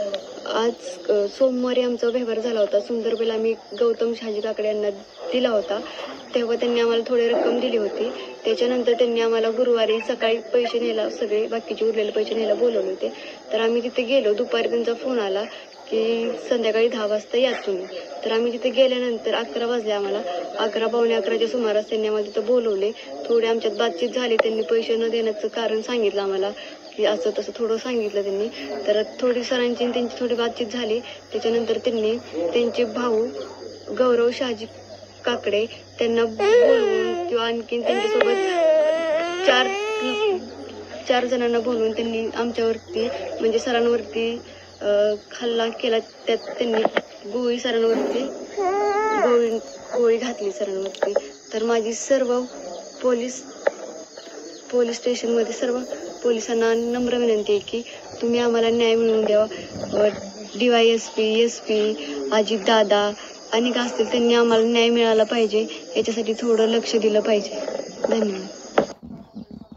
आज सोमवारी आमचा व्यवहार झाला होता. सुंदर बिल आम्ही गौतम शहाजी काकडे यांना दिला होता. तेव्हा त्यांनी आम्हाला थोडी रक्कम दिली होती. त्याच्यानंतर त्यांनी आम्हाला गुरुवारी सकाळी पैसे न्यायला, सगळे बाकीचे उरलेले पैसे न्यायला बोलवले होते. तर आम्ही तिथे गेलो. दुपारी त्यांचा फोन आला की संध्याकाळी 10 वाजता या तुम्ही. तर आम्ही तिथे गेल्यानंतर 11 वाजले आम्हाला. 11 पावणे 11च्या सुमारास त्यांनी आम्हाला तिथं बोलवले. थोडी आमच्यात बातचीत झाली. त्यांनी पैसे न देण्याचं कारण सांगितलं आम्हाला की असं तसं थोडं सांगितलं त्यांनी. तर थोडी सरांची त्यांची थोडी बातचीत झाली. त्याच्यानंतर त्यांनी त्यांचे भाऊ गौरव शहाजी काकडे त्यांना बोलवून किंवा आणखीन त्यांच्यासोबत चार जणांना बोलवून त्यांनी आमच्यावरती म्हणजे सरांवरती हल्ला केला. त्यात त्यांनी सरांवरती गोळी घातली सरांवरती. तर माझी सर्व पोलीस स्टेशनमध्ये सर्व पोलिसांना नम्र विनंती आहे की तुम्ही आम्हाला न्याय मिळवून द्यावा. DYSP, SP, अजित दादा अनेक असतील, त्यांनी आम्हाला न्याय मिळाला पाहिजे. याच्यासाठी थोडं लक्ष दिलं पाहिजे. धन्यवाद.